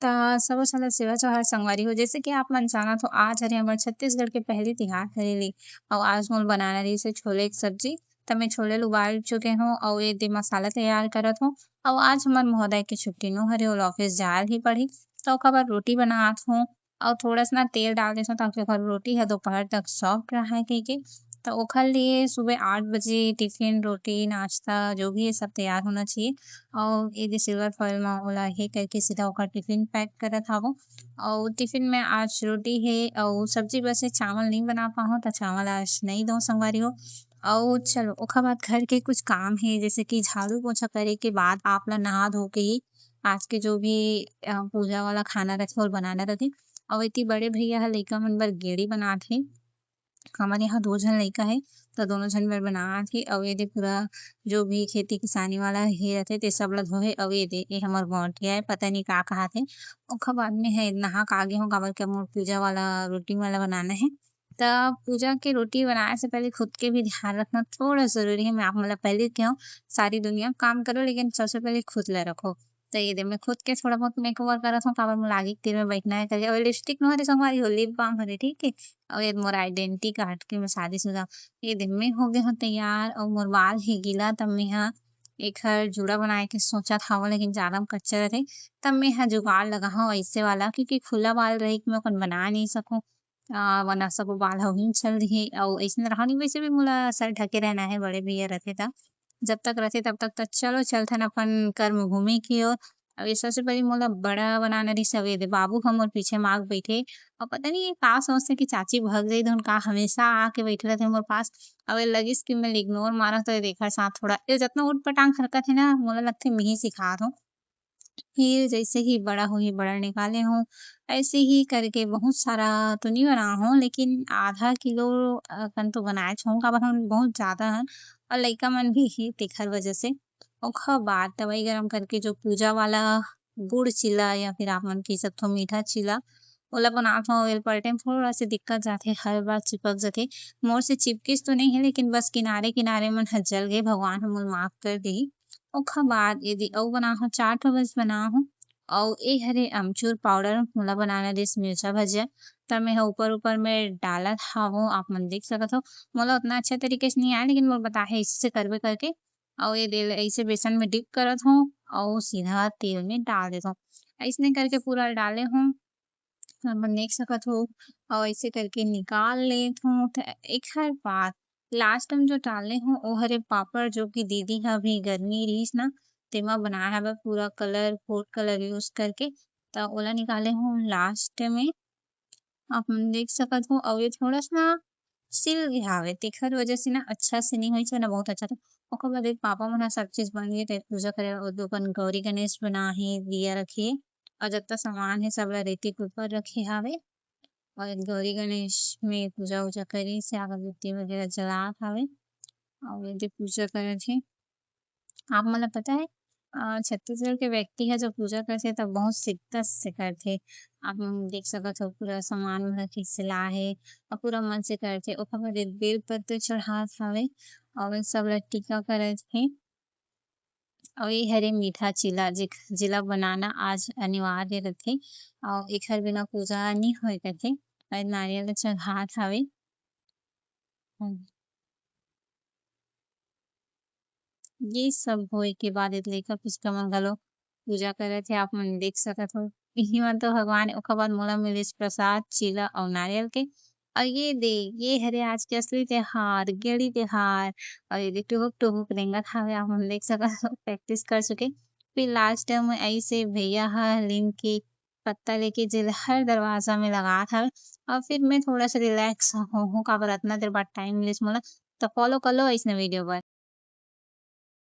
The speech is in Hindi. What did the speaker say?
त सबो साला सेवा त्योहार संगवारी हो जैसे कि आप मन जानत हो आज हरे हमर छत्तीसगढ़ के पहली तिहार हरेले अउ आज मोर बनाना रहिस हे छोले के सब्जी त मैं छोले ल उबाल चुके हव अउ ए दे मसाला तैयार करत हव अउ आज हमर महोदय के छुट्टी नो हरे ओला ऑफिस जाए ल ही पड़ही त ओकर बाद रोटी बनात हव अउ थोड़ा सा ना तेल डाल देथव ताकि ओकर रोटी ह दोपहर तक सॉफ्ट राहय कहिके त ओखर लिए सुबह 8 बजे टिफ़िन, रोटी, नाश्ता जो भी है सब तैयार होना चाहिए और ए दे सिल्वर फॉइल म ओला हे करके सीधा ओकर टिफ़िन पैक करत हव अउ टिफ़िन में आज रोटी हे अउ सब्जी बस हे चावल नहीं बना पाहव त चावल आज नहीं दव संगवारी हो। अउ चलो ओखर बाद घर के कुछ काम हे जैसे कि झाड़ू पोछा करे के बाद आप ला नहा धो के ही आज के जो भी पूजा वाला खाना रथे ओला बनाना रथे अउ इति बड़े भैया ह लइका मन बर गेड़ी बनात हे। हमर यहाँ 2 झन लइका हे त दोनों झन बर बनात हे अउ ए दे पूरा जो भी खेती किसानी वाला हे रथे ते सब ल धोए अउ ए दे ए हमर गोठिया हे पता नहीं का काहत हे। ओखर बाद में है नहा के आगे हव काबर के मोर पूजा वाला रोटी वाला बनाना हे। त पूजा के रोटी बनाए से पहले खुद के भी ध्यान रखना थोड़ा ज़रूरी है। मैं आप मन ल पहले केहव सारी दुनिया काम करो लेकिन सबसे पहले खुद ल रखो। त ये दे मैं खुद के थोड़ा बहुत मेकओवर करत हव काबर मोला आगे के तीर में बैठना हे करके अउ लिपस्टिक नो हरे संगवारी हो लिप बाम हरे ठीक हे। अउ ए मोर आइडेंटिटी कार्ड के मैं शादी-शुदा ए दे मैं हो गे हव तैयार अउ मोर बाल हे गीला तब मेंहा एखर जूड़ा बनाए के सोचत हव लेकिन जादा म कच्चा रथे तब मेंहा जुगाड़ लगाहव अइसे वाला क्योंकि खुला बाल रही के मैं ओकर बना नहीं सकूँ। वरना सबो बाल ह उही म चल दिही अउ अइसने राहव नहीं वैसे भी मोला सर ढके रहना हे बड़े भैया रथे त। जब तक रथे तब तक त चलो चलथन अपन कर्म भूमि की ओर। अउ ए सबसे पहले मोला बड़ा बनाना रहिस अउ ए दे बाबू ह मोर पीछे म आके बइठे अउ पता नहीं ये का सोचथे कि चाची भग जाही धुन का हमेशा आके बइठे रथे मोर पास अउ ए लगिस कि मैं इग्नोर मारत हव एखर साथ थोड़ा ए जतना ऊट-पटांग हरकत हे ना मोला लगथे मैं ही सिखात हव। फिर जैसे ही बड़ा होही बड़ा निकाले हूँ ऐसे ही करके बहुत सारा तो नहीं बनाए हूँ लेकिन आधा किलो अकन तो बनाएच हूँ काबर हम बहुत ज़्यादा हन और लइका मन भी हे तेखर वजह से। ओखर बाद तवई गरम करके जो पूजा वाला गुड़ चीला या फिर आप मन कह सकथव मीठा चीला ओला बनात हव ओला पलटे म थोड़ा सा दिक्कत जाथे हर बार चिपक जाथे। मोर से चिपकिस तो नहीं है लेकिन बस किनारे-किनारे मन ह जल गे भगवान ह मोल माफ कर देही। ओखर बाद ए दे अउ बनाए हव 4 ठो बस बनाए हव अउ ए हरे अमचूर पाउडर मोला बनाना रहिस मिर्चा भजिया त मैं ह ऊपर-ऊपर में डालत हव आप मन देख सकत हव। मोला उतना अच्छा तरीके से नहीं आए लेकिन मोर बताए हे अइसे करबे करके अउ ए दे अइसे बेसन में डिप करत हव अउ सीधा तेल में डाल देत हव। अइसने करके पूरा डाले हव आप मन देख सकत हो अउ अइसे करके निकाल लेत हव त एखर बाद लास्ट में जो डाले हव ओ हरे पापड़ जो कि दीदी ह अभी गर्मी रहिस ना तेमा बनाए हवे पूरा कलर फूड कलर यूज़ करके त ओला निकाले हव लास्ट में आप मन देख सकत हो अउ ए थोड़ा सा ना सिल गे हावे तेखर वजह से ना अच्छा से नहीं होइस वरना बहुत अच्छा थे। ओखर बाद एक पापा मन ह सब चीज़ बन गे ते पूजा करे बर अपन गौरी गणेश बनाए हे दिया रखे हे और जतना सामान हे सब ला रेती के ऊपर रखे हावे और गौरी गणेश में पूजा-वूजा करिस हे अगरबत्ती वगैरह जलात हावे अउ ए दे पूजा करत हे। आप मन ला पता है छत्तीसगढ़ के व्यक्ति ह जब पूजा करथे तब बहुत शिद्दत से करथे। आप मन देख सकत हो पूरा सामान मन रखे सलाए हे और पूरा मन से करथे ओखर बाद एक बेल पत्र चढ़ात हावे अउ ए सब ला टीका करत हे। अउ ए हरे मीठा चीला जेला बनाना आज अनिवार्य रथे अउ एखर बिना पूजा नहीं होए करथे अउ नारियल ल चढ़ात हावे। ये सब होए के बाद एक लइका पुचका मन घलो पूजा करत हे आप मन देख सकत हो। इही मन तो भगवान हे ओखर बाद मोला मिलिस प्रसाद चीला अउ नारियल के और ये दे ये हरे आज के असली त्योहार गेड़ी त्योहार और ये दे टुहुक-टुहुक रेंगत हावे आप मन देख सकत हो प्रैक्टिस कर चुके। फिर लास्ट में अइसे भैया ह नीम के पत्ता लेके जेला हर दरवाजा में लगात हवे और फिर मैं थोड़ा सा रिलैक्स होहूँ काबर अतना देर बाद टाइम मिलिस मोला। त फॉलो कर लो अइसने वीडियो बर।